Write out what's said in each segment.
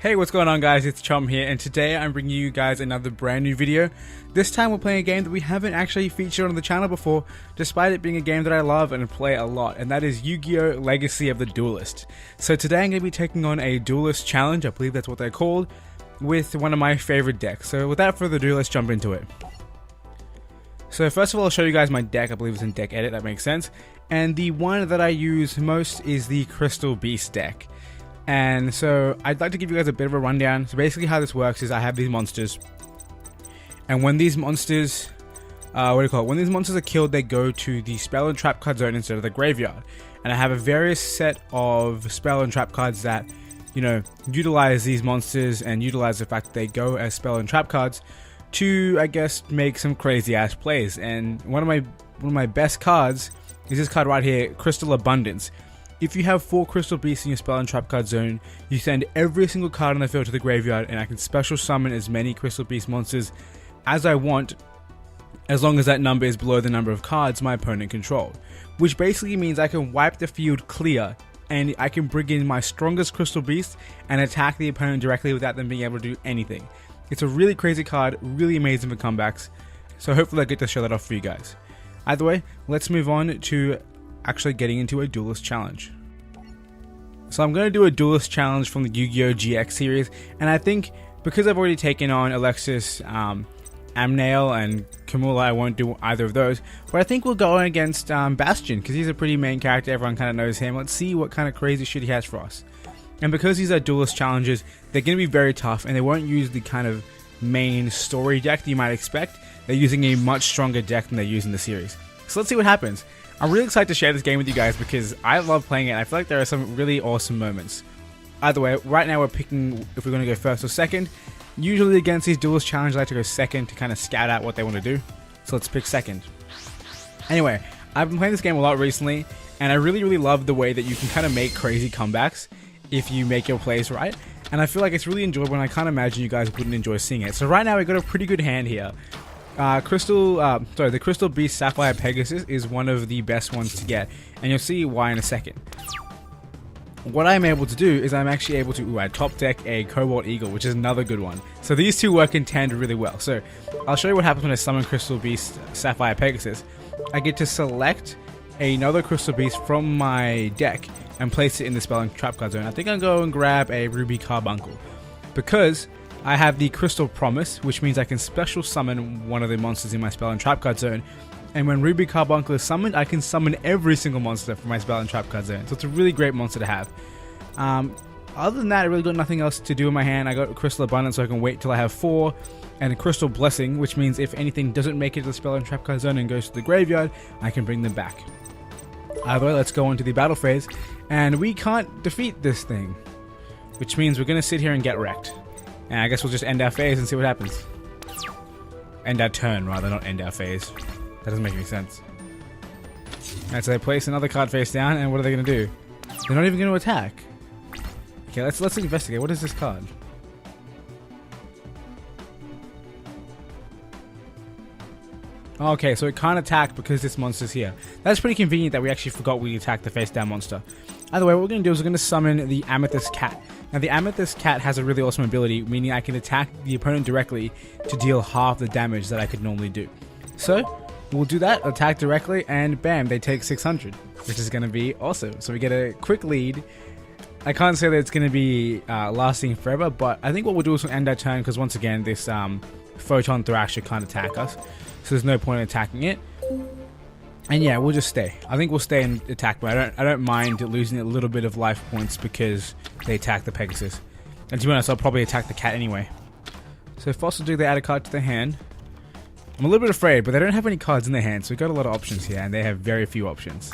Hey, what's going on guys, it's Chum here, and today I'm bringing you guys another brand new video. This time we're playing a game that we haven't actually featured on the channel before, despite it being a game that I love and play a lot, and that is Yu-Gi-Oh! Legacy of the Duelist. So today I'm going to be taking on a Duelist challenge, I believe that's what they're called, with one of my favorite decks. So without further ado, let's jump into it. So first of all, I'll show you guys my deck. I believe it's in deck edit, that makes sense. And the one that I use most is the Crystal Beast deck. And so I'd like to give you guys a bit of a rundown. So basically how this works is I have these monsters, and when these monsters when these monsters are killed, they go to the spell and trap card zone instead of the graveyard. And I have a various set of spell and trap cards that, you know, utilize these monsters and utilize the fact that they go as spell and trap cards to, I guess, make some crazy ass plays. And one of my best cards is this card right here, Crystal Abundance. If you have 4 Crystal Beasts in your spell and trap card zone, you send every single card on the field to the graveyard, and I can special summon as many Crystal Beast monsters as I want, as long as that number is below the number of cards my opponent controlled. Which basically means I can wipe the field clear, and I can bring in my strongest Crystal Beast and attack the opponent directly without them being able to do anything. It's a really crazy card, really amazing for comebacks, so hopefully I get to show that off for you guys. Either way, let's move on to actually getting into a Duelist challenge. So I'm going to do a Duelist challenge from the Yu-Gi-Oh! GX series, and I think because I've already taken on Alexis, Amnail, and Kamula, I won't do either of those, but I think we'll go on against Bastion, because he's a pretty main character, everyone kind of knows him. Let's see what kind of crazy shit he has for us. And because these are Duelist challenges, they're going to be very tough, and they won't use the kind of main story deck that you might expect. They're using a much stronger deck than they use in the series. So let's see what happens. I'm really excited to share this game with you guys because I love playing it and I feel like there are some really awesome moments. Either way, right now we're picking if we're going to go first or second. Usually against these Duelist challenges I like to go second to kind of scout out what they want to do. So let's pick second. Anyway, I've been playing this game a lot recently and I really love the way that you can kind of make crazy comebacks if you make your plays right. And I feel like it's really enjoyable and I can't imagine you guys wouldn't enjoy seeing it. So right now we've got a pretty good hand here. The Crystal Beast Sapphire Pegasus is one of the best ones to get, and you'll see why in a second. What I'm able to do is I'm actually able to I top deck a Cobalt Eagle, which is another good one. So these two work in tandem really well. So I'll show you what happens when I summon Crystal Beast Sapphire Pegasus. I get to select another Crystal Beast from my deck and place it in the spell and trap card zone. I think I'll go and grab a Ruby Carbuncle because I have the Crystal Promise, which means I can special summon one of the monsters in my spell and trap card zone. And when Ruby Carbuncle is summoned, I can summon every single monster from my spell and trap card zone. So it's a really great monster to have. Other than that, I really got nothing else to do in my hand. I got Crystal Abundance, so I can wait till I have 4. And a Crystal Blessing, which means if anything doesn't make it to the spell and trap card zone and goes to the graveyard, I can bring them back. Either way, let's go into the battle phase. And we can't defeat this thing, which means we're going to sit here and get wrecked. And I guess we'll just end our phase and see what happens. End our turn, rather, not end our phase. That doesn't make any sense. Alright, so they place another card face down, and what are they going to do? They're not even going to attack. Okay, let's investigate. What is this card? Okay, so it can't attack because this monster's here. That's pretty convenient that we actually forgot we attacked the face down monster. Either way, what we're going to do is we're going to summon the Amethyst Cat. Now the Amethyst Cat has a really awesome ability, meaning I can attack the opponent directly to deal half the damage that I could normally do. So we'll do that, attack directly, and bam, they take 600, which is going to be awesome. So we get a quick lead. I can't say that it's going to be lasting forever, but I think what we'll do is we'll end our turn because once again this Photon Thrasher can't attack us, so there's no point in attacking it. And yeah, we'll just stay. I think we'll stay and attack, but I don't mind losing a little bit of life points because they attack the Pegasus. And to be honest, I'll probably attack the cat anyway. So Fossil do, they add a card to their hand. I'm a little bit afraid, but they don't have any cards in their hand, so we've got a lot of options here, and they have very few options.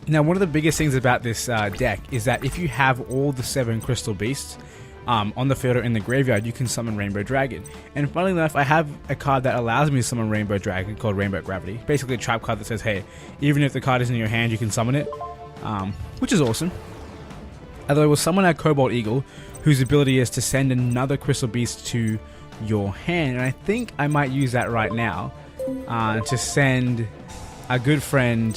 Now, one of the biggest things about this deck is that if you have all the 7 Crystal Beasts on the field or in the graveyard, you can summon Rainbow Dragon. And funnily enough, I have a card that allows me to summon Rainbow Dragon called Rainbow Gravity. Basically a trap card that says, hey, even if the card isn't in your hand, you can summon it, which is awesome. Although we'll summon our Cobalt Eagle, whose ability is to send another Crystal Beast to your hand. And I think I might use that right now to send our good friend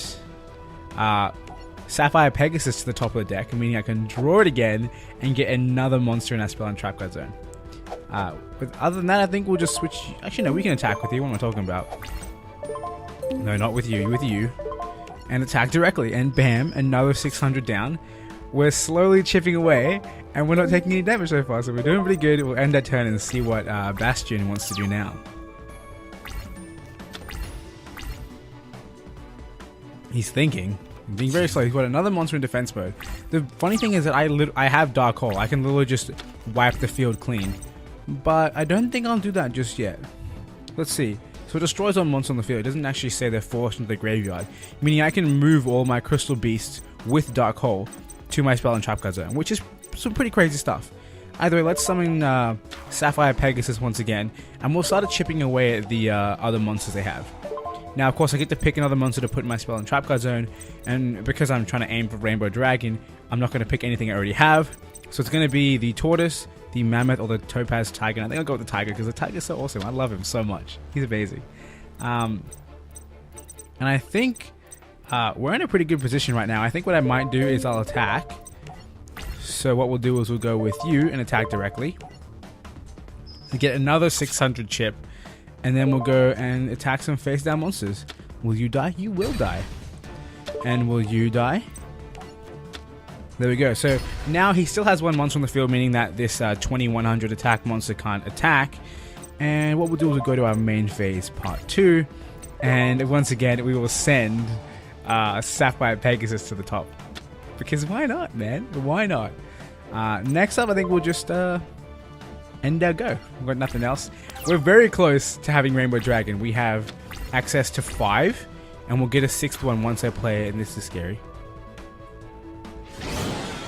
Sapphire Pegasus to the top of the deck, meaning I can draw it again and get another monster in our spell and trap card zone. But other than that, I think we'll just switch. Actually, no, we can attack with you. What am I talking about? No, not with you. With you. And attack directly. And bam, another 600 down. We're slowly chipping away, and we're not taking any damage so far, so we're doing pretty good. We'll end our turn and see what Bastion wants to do now. He's thinking. Being very slow. He's got another monster in defense mode. The funny thing is that I have Dark Hole. I can literally just wipe the field clean. But I don't think I'll do that just yet. Let's see. So it destroys all monsters on the field. It doesn't actually say they're forced into the graveyard. Meaning I can move all my crystal beasts with Dark Hole to my spell and trap card zone, which is some pretty crazy stuff. Either way, let's summon Sapphire Pegasus once again, and we'll start chipping away at the other monsters they have. Now, of course, I get to pick another monster to put in my spell and trap card zone, and because I'm trying to aim for Rainbow Dragon, I'm not going to pick anything I already have. So it's going to be the Tortoise, the Mammoth, or the Topaz Tiger. And I think I'll go with the Tiger because the Tiger's so awesome. I love him so much. He's amazing. And I think we're in a pretty good position right now. I think what I might do is I'll attack. So what we'll do is we'll go with you and attack directly. To get another 600 chip. And then we'll go and attack some face down monsters. Will you die? You will die. And will you die? There we go. So now he still has one monster on the field, meaning that this 2100 attack monster can't attack. And what we'll do is we'll go to our main phase part 2. And once again, we will send Sapphire Pegasus to the top. Because why not, man? Why not? Next up, I think we'll just end our go. We've got nothing else. We're very close to having Rainbow Dragon. We have access to 5, and we'll get a 6th one once I play it, and this is scary.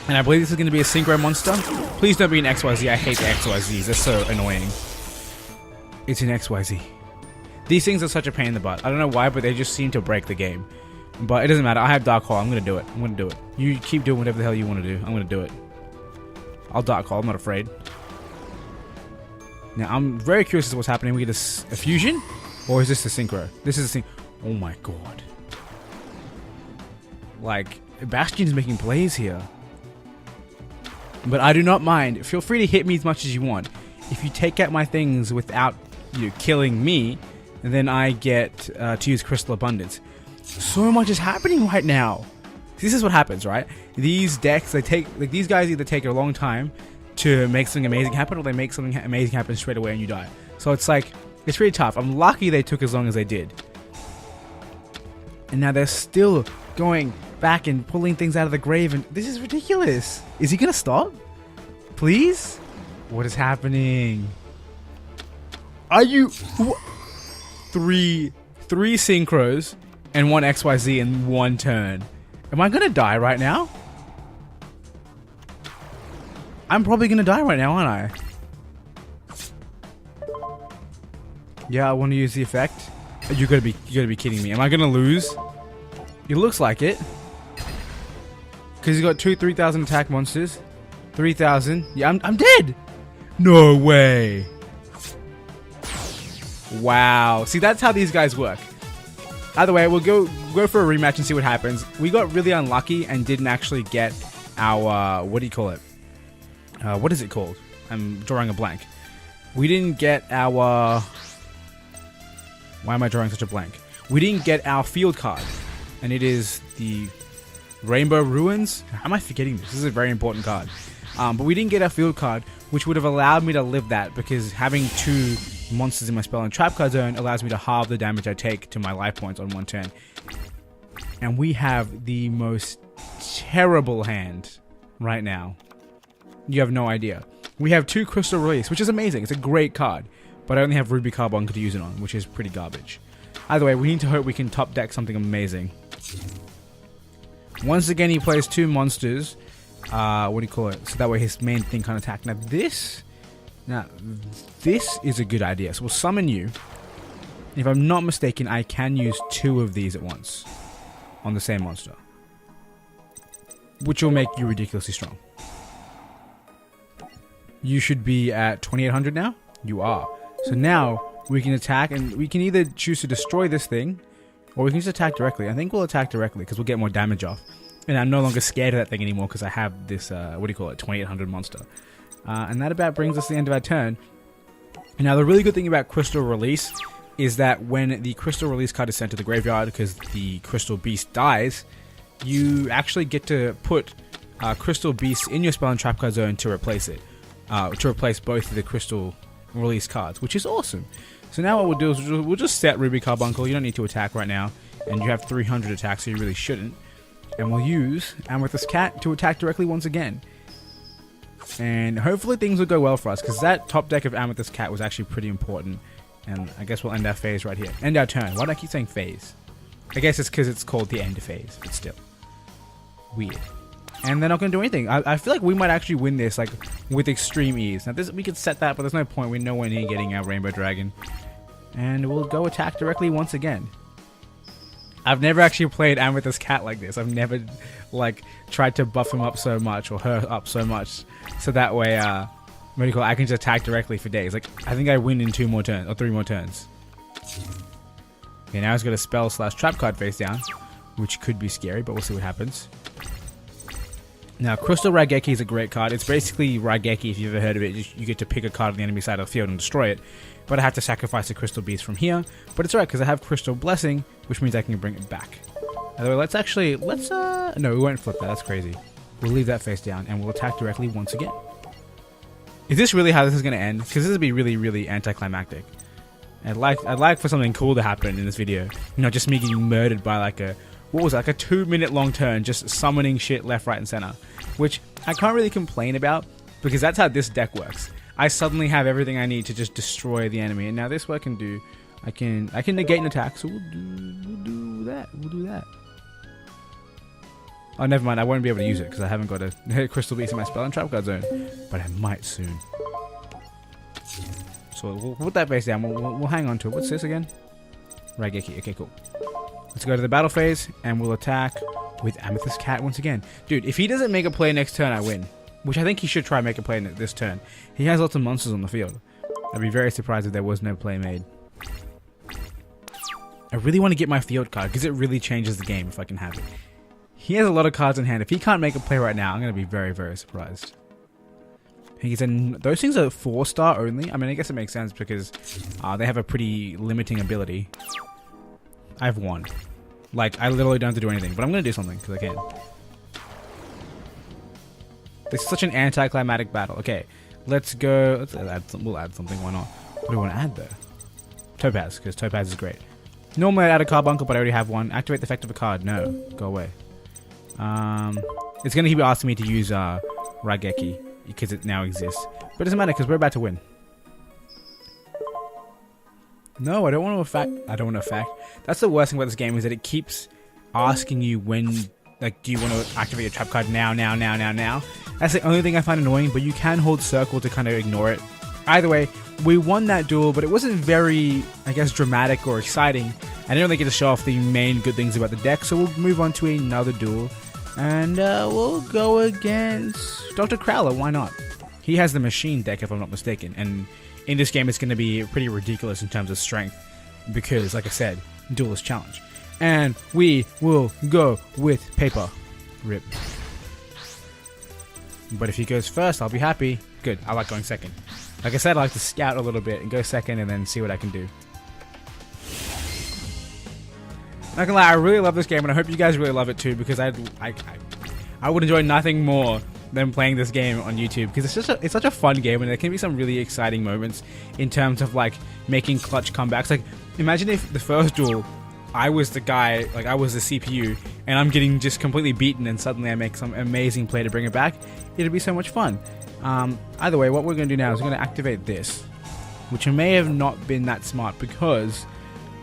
And I believe this is going to be a Synchro monster. Please don't be an XYZ. I hate the XYZs. They're so annoying. It's an XYZ. These things are such a pain in the butt. I don't know why, but they just seem to break the game. But it doesn't matter. I have Dark Hole. I'm going to do it. I'm going to do it. You keep doing whatever the hell you want to do. I'm going to do it. I'll Dark Hole. I'm not afraid. Now, I'm very curious as to what's happening. We get a fusion? Or is this a Synchro? This is a Synchro. Oh my god. Like, Bastion's making plays here. But I do not mind. Feel free to hit me as much as you want. If you take out my things without killing me, then I get to use Crystal Abundance. So much is happening right now. This is what happens, right? These decks, these guys either take a long time to make something amazing happen, or they make something amazing happen straight away and you die. So it's like, it's really tough. I'm lucky they took as long as they did. And now they're still going back and pulling things out of the grave, and this is ridiculous. Is he gonna stop? Please? What is happening? Are you... Three Synchros and one XYZ in one turn. Am I gonna die right now? I'm probably gonna die right now, aren't I? Yeah, I want to use the effect. You gotta be kidding me. Am I gonna lose? It looks like it. Cause he's got 3,000 attack monsters. 3,000. Yeah, I'm dead. No way. Wow. See, that's how these guys work. Either way, we'll go for a rematch and see what happens. We got really unlucky and didn't actually get our what do you call it? What is it called? I'm drawing a blank. We didn't get our... Why am I drawing such a blank? We didn't get our field card. And it is the Rainbow Ruins. How am I forgetting this? This is a very important card. But we didn't get our field card, which would have allowed me to live that, because having 2 monsters in my spell and trap card zone allows me to halve the damage I take to my life points on one turn. And we have the most terrible hand right now. You have no idea. We have 2 Crystal Release, which is amazing. It's a great card. But I only have Ruby Carbon to use it on, which is pretty garbage. Either way, we need to hope we can top deck something amazing. Once again, he plays 2 monsters. What do you call it? So that way his main thing can't attack. Now this is a good idea. So we'll summon you. If I'm not mistaken, I can use 2 of these at once on the same monster, which will make you ridiculously strong. You should be at 2800 now. You are. So now we can attack, and we can either choose to destroy this thing, or we can just attack directly. I think we'll attack directly because we'll get more damage off. And I'm no longer scared of that thing anymore because I have this, 2800 monster. And that about brings us to the end of our turn. Now, the really good thing about Crystal Release is that when the Crystal Release card is sent to the graveyard because the Crystal Beast dies, you actually get to put Crystal Beast in your spell and trap card zone to replace it. To replace both of the Crystal Release cards, which is awesome. So now what we'll do is we'll just set Ruby Carbuncle. You don't need to attack right now. And you have 300 attacks, so you really shouldn't. And we'll use Amethyst Cat to attack directly once again. And hopefully things will go well for us, because that top deck of Amethyst Cat was actually pretty important. And I guess we'll end our phase right here. End our turn. Why do I keep saying phase? I guess it's because it's called the end phase, but still. Weird. And they're not going to do anything. I feel like we might actually win this like with extreme ease. Now we could set that, but there's no point. We're nowhere near getting our Rainbow Dragon. And we'll go attack directly once again. I've never actually played Amethyst Cat like this. I've never like tried to buff him up so much or her up so much, so that way I can just attack directly for days. Like I think I win in 2 more turns or 3 more turns. Okay, now he's got a spell / trap card face down, which could be scary, but we'll see what happens. Now, Crystal Raigeki is a great card. It's basically Raigeki, if you've ever heard of it. You get to pick a card on the enemy side of the field and destroy it. But I have to sacrifice a Crystal Beast from here. But it's alright, because I have Crystal Blessing, which means I can bring it back. By the way, no, we won't flip that. That's crazy. We'll leave that face down, and we'll attack directly once again. Is this really how this is going to end? Because this would be really, really anticlimactic. I'd like for something cool to happen in this video. You know, just me getting murdered by like a... What was that? Like a 2-minute long turn, just summoning shit left, right, and center. Which I can't really complain about, because that's how this deck works. I suddenly have everything I need to just destroy the enemy. And now this what I can do, I can negate an attack, so we'll do that. Oh, never mind, I won't be able to use it, because I haven't got a Crystal Beast in my spell and trap card zone. But I might soon. So we'll put that face down, we'll hang on to it. What's this again? Raigeki, okay, cool. Let's go to the battle phase, and we'll attack with Amethyst Cat once again. Dude, if he doesn't make a play next turn, I win. Which I think he should try and make a play this turn. He has lots of monsters on the field. I'd be very surprised if there was no play made. I really want to get my field card, because it really changes the game if I can have it. He has a lot of cards in hand. If he can't make a play right now, I'm going to be very, very surprised. Those things are 4-star only. I mean, I guess it makes sense, because they have a pretty limiting ability. I have 1. Like, I literally don't have to do anything, but I'm going to do something, because I can. This is such an anticlimactic battle. Okay, let's go. We'll add something, why not? What do we want to add, though? Topaz, because Topaz is great. Normally I'd add a Carbuncle, but I already have one. Activate the effect of a card. No, go away. It's going to keep asking me to use Raigeki, because it now exists. But it doesn't matter, because we're about to win. No, I don't want to affect. That's the worst thing about this game, is that it keeps asking you when, like, do you want to activate your trap card now? That's the only thing I find annoying, but you can hold circle to kind of ignore it. Either way, we won that duel, but it wasn't very, I guess, dramatic or exciting. I didn't really get to show off the main good things about the deck, so we'll move on to another duel. And we'll go against Dr. Crowler, why not? He has the machine deck, if I'm not mistaken, and in this game, it's going to be pretty ridiculous in terms of strength, because, like I said, Duelist challenge. And we will go with paper. Rip. But if he goes first, I'll be happy. Good, I like going second. Like I said, I like to scout a little bit and go second and then see what I can do. Not gonna lie, I really love this game, and I hope you guys really love it too, because I would enjoy nothing more than playing this game on YouTube, because it's such a fun game, and there can be some really exciting moments in terms of like making clutch comebacks. Like, imagine if the first duel I was the guy, like I was the CPU, and I'm getting just completely beaten, and suddenly I make some amazing play to bring it back. It'd be so much fun. Either way, what we're going to do now is we're going to activate this, which may have not been that smart because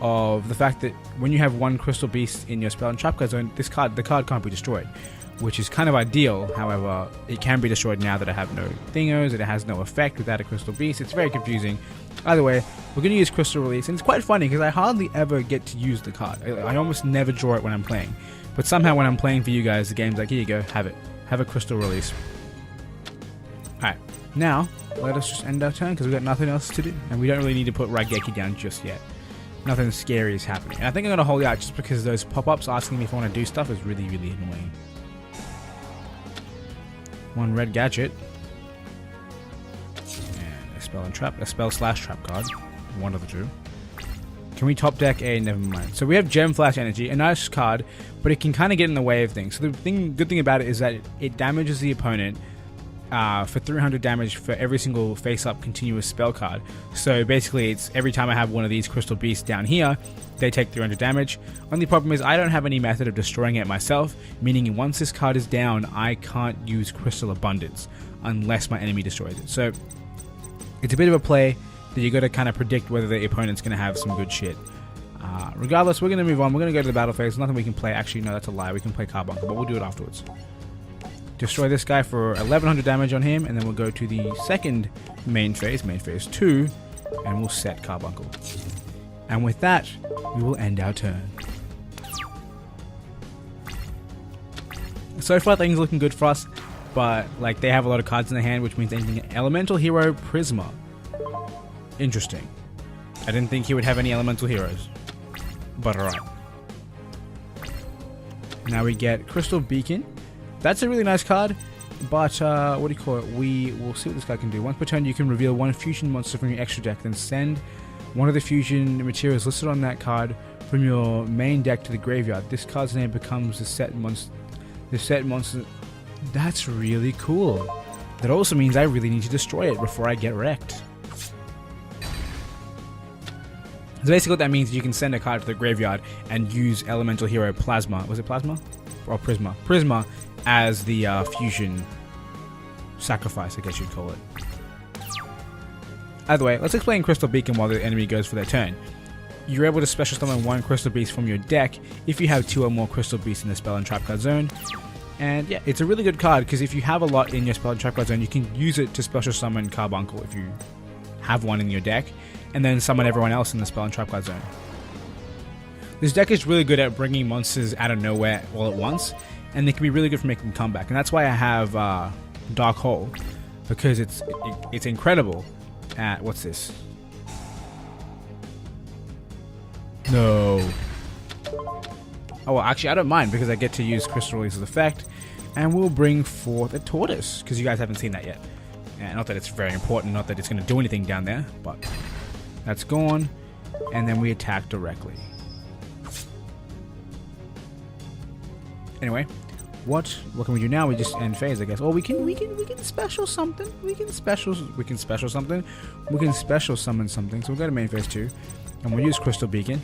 of the fact that when you have 1 Crystal Beast in your spell and trap card zone, the card can't be destroyed, which is kind of ideal. However, it can be destroyed now that I have no thingos, and it has no effect without a Crystal Beast. It's very confusing. Either way, we're going to use Crystal Release, and it's quite funny because I hardly ever get to use the card. I almost never draw it when I'm playing, but somehow when I'm playing for you guys, the game's like, here you go, have it. Have a Crystal Release. Alright, now let us just end our turn, because we've got nothing else to do, and we don't really need to put Raigeki down just yet. Nothing scary is happening, and I think I'm going to hold out just because those pop-ups asking me if I want to do stuff is really, really annoying. One red gadget. And a spell and trap. A spell slash trap card. One of the two. Can we top deck a... Never mind. So we have Gem Flash Energy. A nice card, but it can kind of get in the way of things. So the good thing about it is that it damages the opponent for 300 damage for every single face-up continuous spell card. So basically, it's every time I have one of these Crystal Beasts down here, they take 300 damage. Only problem is I don't have any method of destroying it myself, meaning once this card is down, I can't use Crystal Abundance unless my enemy destroys it. So it's a bit of a play that you got to kind of predict whether the opponent's going to have some good shit. Regardless, we're going to move on. We're going to go to the battle phase. Nothing we can play. Actually, no, that's a lie. We can play Carbuncle, but we'll do it afterwards. Destroy this guy for 1100 damage on him, and then we'll go to the second main phase 2, and we'll set Carbuncle. And with that, we will end our turn. So far, things looking good for us, but like they have a lot of cards in their hand, which means anything. Elemental Hero Prisma. Interesting. I didn't think he would have any elemental heroes, but alright. Now we get Crystal Beacon. That's a really nice card, but what do you call it? We will see what this guy can do. Once per turn, you can reveal one fusion monster from your extra deck, then send one of the fusion materials listed on that card from your main deck to the graveyard. This card's name becomes the set monster. That's really cool. That also means I really need to destroy it before I get wrecked. So basically what that means is you can send a card to the graveyard and use Elemental Hero Plasma. Was it Plasma? Or Prisma? Prisma as the fusion sacrifice, I guess you'd call it. Either way, let's explain Crystal Beacon while the enemy goes for their turn. You're able to special summon one Crystal Beast from your deck if you have 2 or more Crystal Beasts in the spell and trap card zone. And yeah, it's a really good card because if you have a lot in your spell and trap card zone, you can use it to special summon Carbuncle if you have one in your deck, and then summon everyone else in the spell and trap card zone. This deck is really good at bringing monsters out of nowhere all at once, and they can be really good for making a comeback. And that's why I have Dark Hole, because it's incredible at... What's this? No. Oh, well, actually, I don't mind because I get to use Crystal Release's effect, and we'll bring forth a Tortoise, because you guys haven't seen that yet. And not that it's very important, not that it's going to do anything down there, but that's gone. And then we attack directly. Anyway, what can we do now? We just end phase, I guess. Or we can special something. We can special something. We can special summon something. So we'll go to main phase 2, and we'll use Crystal Beacon.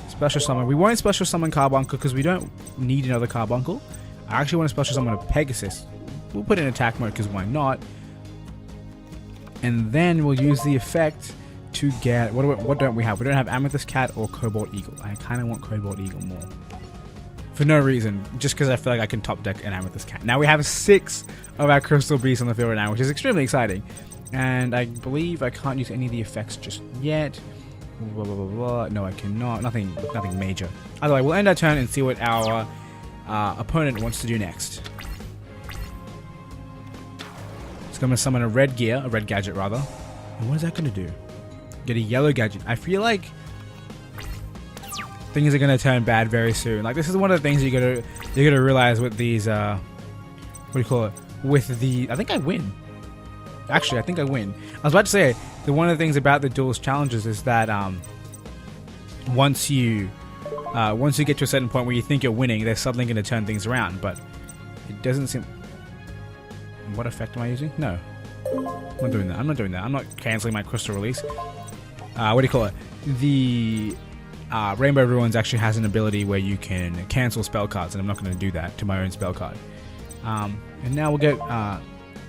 Special summon. We won't special summon Carbuncle because we don't need another Carbuncle. I actually want to special summon a Pegasus. We'll put it in attack mode because why not? And then we'll use the effect to get... What don't we have? We don't have Amethyst Cat or Cobalt Eagle. I kind of want Cobalt Eagle more. For no reason. Just because I feel like I can top deck an Amethyst Cat. Now we have 6 of our Crystal Beasts on the field right now, which is extremely exciting. And I believe I can't use any of the effects just yet. Blah, blah, blah, blah. No, I cannot. Nothing major. Either way, we'll end our turn and see what our opponent wants to do next. I'm going to summon a red gadget rather. And what is that going to do? Get a yellow gadget. I feel like things are going to turn bad very soon. Like, this is one of the things you got to realize with these what do you call it? With the... I think I win. Actually, I think I win. I was about to say that one of the things about the duels challenges is that once you get to a certain point where you think you're winning, they're suddenly going to turn things around, but it doesn't seem... What effect am I using? No. I'm not doing that. I'm not cancelling my Crystal Release. What do you call it? The Rainbow Ruins actually has an ability where you can cancel spell cards, and I'm not going to do that to my own spell card. And now we'll get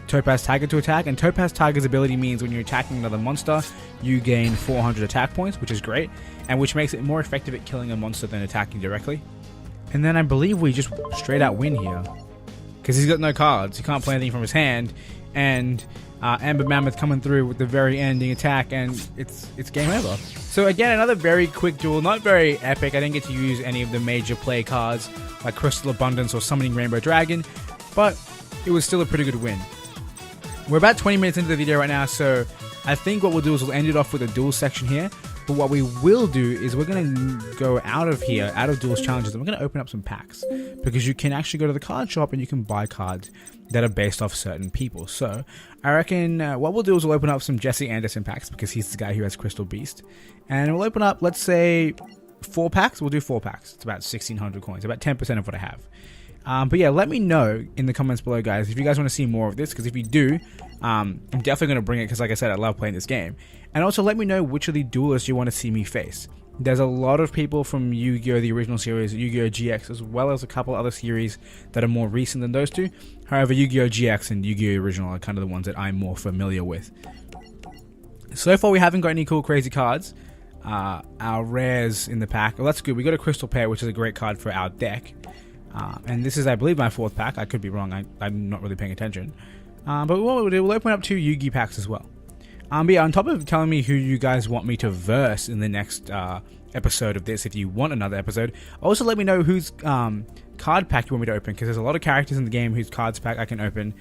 Topaz Tiger to attack, and Topaz Tiger's ability means when you're attacking another monster, you gain 400 attack points, which is great, and which makes it more effective at killing a monster than attacking directly. And then I believe we just straight out win here. Because he's got no cards, he can't play anything from his hand, and Amber Mammoth coming through with the very ending attack, and it's game over. So again, another very quick duel, not very epic. I didn't get to use any of the major play cards like Crystal Abundance or Summoning Rainbow Dragon, but it was still a pretty good win. We're about 20 minutes into the video right now, so I think what we'll do is we'll end it off with a duel section here. But what we will do is we're going to go out of here, out of duels challenges, and we're going to open up some packs, because you can actually go to the card shop and you can buy cards that are based off certain people. So I reckon what we'll do is we'll open up some Jesse Anderson packs, because he's the guy who has Crystal Beast, and we'll open up, let's say, 4 packs. We'll do 4 packs. It's about 1,600 coins, about 10% of what I have. But yeah, let me know in the comments below, guys, if you guys want to see more of this, because if you do, I'm definitely going to bring it, because like I said, I love playing this game. And also let me know which of the duelists you want to see me face. There's a lot of people from Yu-Gi-Oh! The original series, Yu-Gi-Oh! GX, as well as a couple other series that are more recent than those two. However, Yu-Gi-Oh! GX and Yu-Gi-Oh! Original are kind of the ones that I'm more familiar with. So far, we haven't got any cool, crazy cards. Our rares in the pack, well, that's good. We got a Crystal Pair, which is a great card for our deck. And this is, I believe, my 4th pack. I could be wrong. I'm not really paying attention. But what we'll do, we'll open up 2 Yu-Gi packs as well. But yeah, on top of telling me who you guys want me to verse in the next episode of this, if you want another episode, also let me know whose card pack you want me to open, because there's a lot of characters in the game whose cards pack I can open.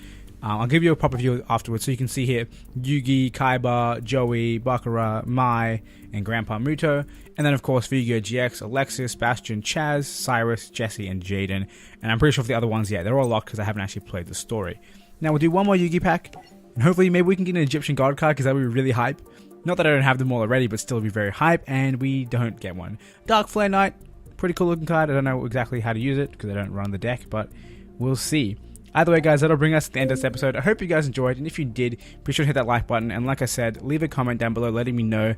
I'll give you a proper view afterwards, so you can see here Yugi, Kaiba, Joey, Bakura, Mai, and Grandpa Muto. And then, of course, for Yu-Gi-Oh! GX, Alexis, Bastion, Chaz, Cyrus, Jesse, and Jaden. And I'm pretty sure for the other ones, yeah, they're all locked because I haven't actually played the story. Now, we'll do one more Yu-Gi pack, and hopefully maybe we can get an Egyptian God card, because that would be really hype. Not that I don't have them all already, but still be very hype, and we don't get one. Dark Flare Knight, pretty cool looking card. I don't know exactly how to use it, because I don't run the deck, but we'll see. Either way, guys, that'll bring us to the end of this episode. I hope you guys enjoyed, and if you did, be sure to hit that like button, and like I said, leave a comment down below letting me know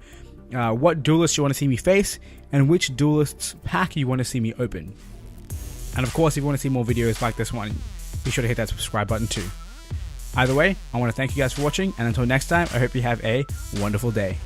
what duelists you want to see me face, and which duelists pack you want to see me open. And of course, if you want to see more videos like this one, be sure to hit that subscribe button too. Either way, I want to thank you guys for watching, and until next time, I hope you have a wonderful day.